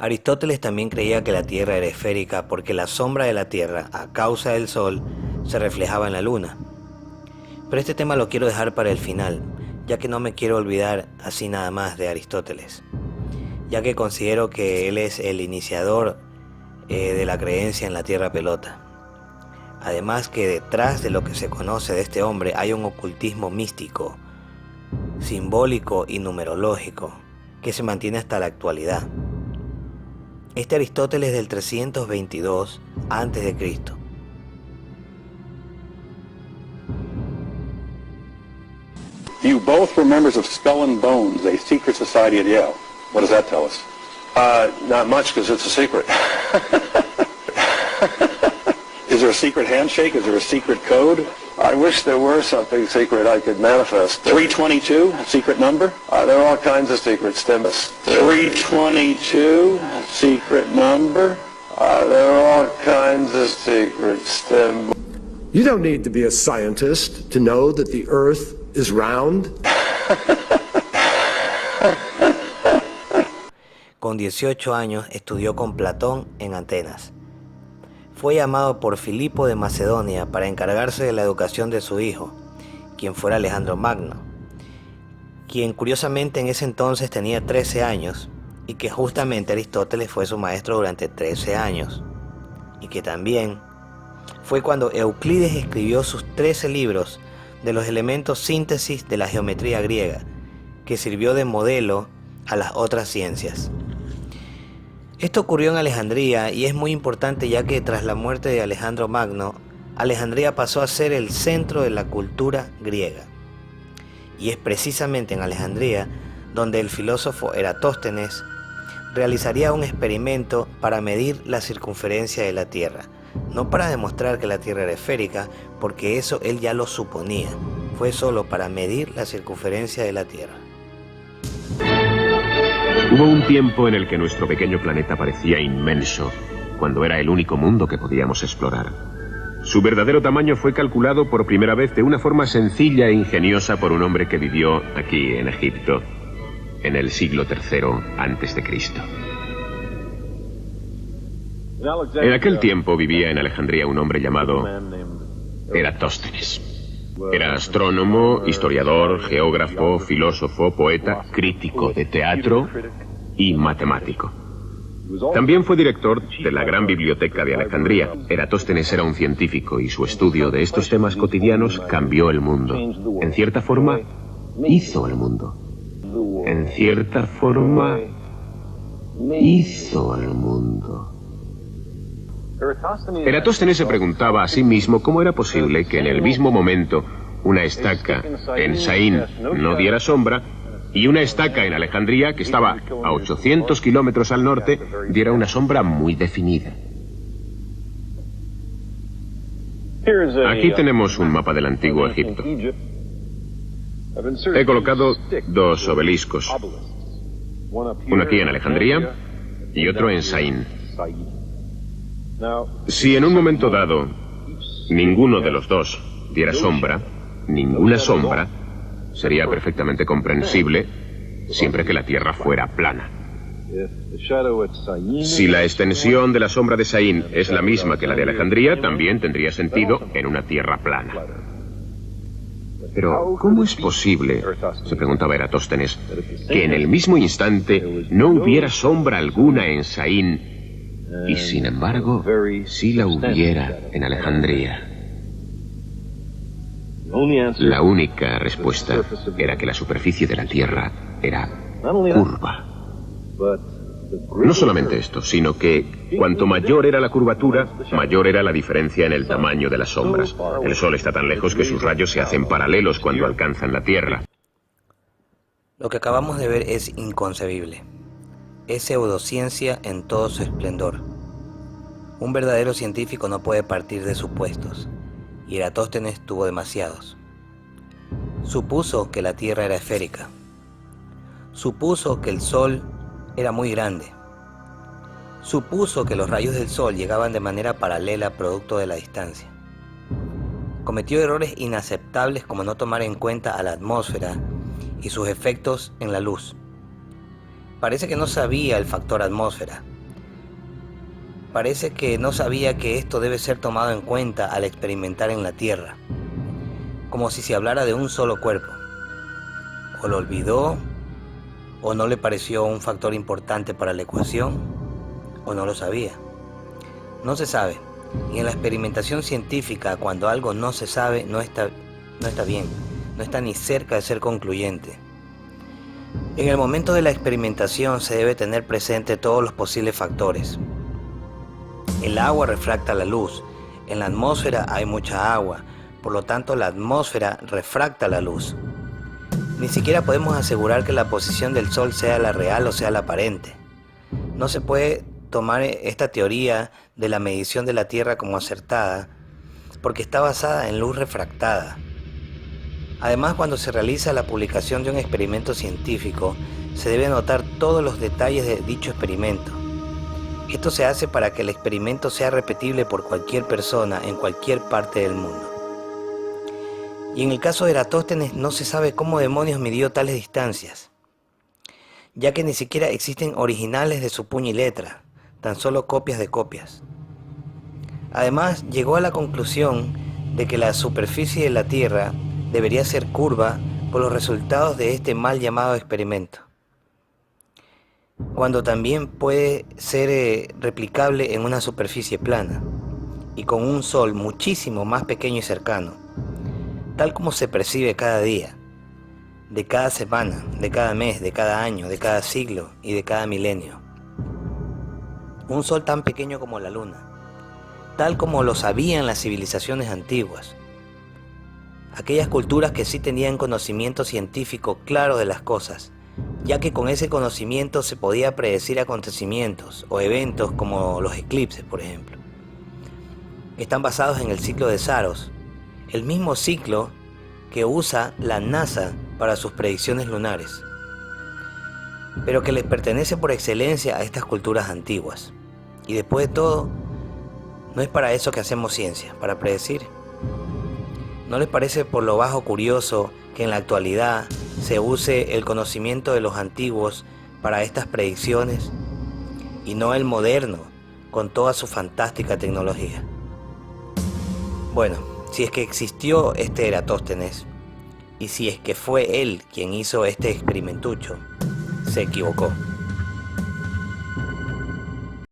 Aristóteles también creía que la Tierra era esférica porque la sombra de la Tierra, a causa del Sol, se reflejaba en la Luna. Pero este tema lo quiero dejar para el final, ya que no me quiero olvidar así nada más de Aristóteles, ya que considero que él es el iniciador de la creencia en la Tierra pelota. Además que detrás de lo que se conoce de este hombre hay un ocultismo místico, simbólico y numerológico, que se mantiene hasta la actualidad. Este Aristóteles del 322 a.C. You both were members of Skull and Bones, a secret society at Yale. What does that tell us? Not much, because it's a secret. Is there a secret handshake? Is there a secret code? I wish there were something secret I could manifest. 322, secret number? There are all kinds of secrets, Tim. 322, secret number? There are all kinds of secrets, Tim. You don't need to be a scientist to know that the Earth is round. Con 18 años estudió con Platón en Atenas. Fue llamado por Filipo de Macedonia para encargarse de la educación de su hijo, quien fuera Alejandro Magno, quien curiosamente en ese entonces tenía 13 años y que justamente Aristóteles fue su maestro durante 13 años, y que también fue cuando Euclides escribió sus 13 libros de los elementos síntesis de la geometría griega, que sirvió de modelo a las otras ciencias. Esto ocurrió en Alejandría y es muy importante, ya que tras la muerte de Alejandro Magno, Alejandría pasó a ser el centro de la cultura griega. Y es precisamente en Alejandría donde el filósofo Eratóstenes realizaría un experimento para medir la circunferencia de la Tierra. No para demostrar que la Tierra era esférica, porque eso él ya lo suponía. Fue solo para medir la circunferencia de la Tierra. Hubo un tiempo en el que nuestro pequeño planeta parecía inmenso, cuando era el único mundo que podíamos explorar. Su verdadero tamaño fue calculado por primera vez de una forma sencilla e ingeniosa por un hombre que vivió aquí en Egipto, en el siglo III a.C. En aquel tiempo vivía en Alejandría un hombre llamado Eratóstenes. Era astrónomo, historiador, geógrafo, filósofo, poeta, crítico de teatro y matemático. También fue director de la gran biblioteca de Alejandría. Eratóstenes era un científico y su estudio de estos temas cotidianos cambió el mundo. En cierta forma, hizo el mundo. En cierta forma, hizo el mundo. Eratóstenes se preguntaba a sí mismo cómo era posible que en el mismo momento una estaca en Saín no diera sombra y una estaca en Alejandría, que estaba a 800 kilómetros al norte, diera una sombra muy definida. Aquí tenemos un mapa del antiguo Egipto. He colocado dos obeliscos, uno aquí en Alejandría y otro en Saín. Si en un momento dado ninguno de los dos diera sombra, ninguna sombra, sería perfectamente comprensible siempre que la Tierra fuera plana. Si la extensión de la sombra de Saín es la misma que la de Alejandría, también tendría sentido en una Tierra plana. Pero, ¿cómo es posible, se preguntaba Eratóstenes, que en el mismo instante no hubiera sombra alguna en Saín y sin embargo sí la hubiera en Alejandría? La única respuesta era que la superficie de la Tierra era curva. No solamente esto, sino que cuanto mayor era la curvatura, mayor era la diferencia en el tamaño de las sombras. El Sol está tan lejos que sus rayos se hacen paralelos cuando alcanzan la Tierra. Lo que acabamos de ver es inconcebible. Es pseudociencia en todo su esplendor. Un verdadero científico no puede partir de supuestos, y Eratóstenes tuvo demasiados. Supuso que la Tierra era esférica. Supuso que el Sol era muy grande. Supuso que los rayos del Sol llegaban de manera paralela producto de la distancia. Cometió errores inaceptables como no tomar en cuenta a la atmósfera y sus efectos en la luz. parece que no sabía el factor atmósfera. Parece que no sabía que esto debe ser tomado en cuenta al experimentar en la Tierra, como si se hablara de un solo cuerpo. O lo olvidó, o no le pareció un factor importante para la ecuación, o no lo sabía. No se sabe, y en la experimentación científica, cuando algo no se sabe, no está bien, no está ni cerca de ser concluyente. En el momento de la experimentación se debe tener presente todos los posibles factores. El agua refracta la luz, en la atmósfera hay mucha agua, por lo tanto la atmósfera refracta la luz. Ni siquiera podemos asegurar que la posición del Sol sea la real o sea la aparente. No se puede tomar esta teoría de la medición de la Tierra como acertada, porque está basada en luz refractada. Además, cuando se realiza la publicación de un experimento científico, se debe anotar todos los detalles de dicho experimento. Esto se hace para que el experimento sea repetible por cualquier persona en cualquier parte del mundo. Y en el caso de Eratóstenes no se sabe cómo demonios midió tales distancias, ya que ni siquiera existen originales de su puño y letra, tan solo copias de copias. Además, llegó a la conclusión de que la superficie de la Tierra debería ser curva por los resultados de este mal llamado experimento, cuando también puede ser replicable en una superficie plana y con un Sol muchísimo más pequeño y cercano, tal como se percibe cada día, de cada semana, de cada mes, de cada año, de cada siglo y de cada milenio. Un Sol tan pequeño como la Luna, tal como lo sabían las civilizaciones antiguas, aquellas culturas que sí tenían conocimiento científico claro de las cosas, ya que con ese conocimiento se podía predecir acontecimientos o eventos como los eclipses, por ejemplo. Están basados en el ciclo de Saros, el mismo ciclo que usa la NASA para sus predicciones lunares, pero que les pertenece por excelencia a estas culturas antiguas. Y después de todo, no es para eso que hacemos ciencia, para predecir. ¿No les parece por lo bajo curioso que en la actualidad se use el conocimiento de los antiguos para estas predicciones y no el moderno con toda su fantástica tecnología? Bueno, si es que existió este Eratóstenes y si es que fue él quien hizo este experimentucho, se equivocó.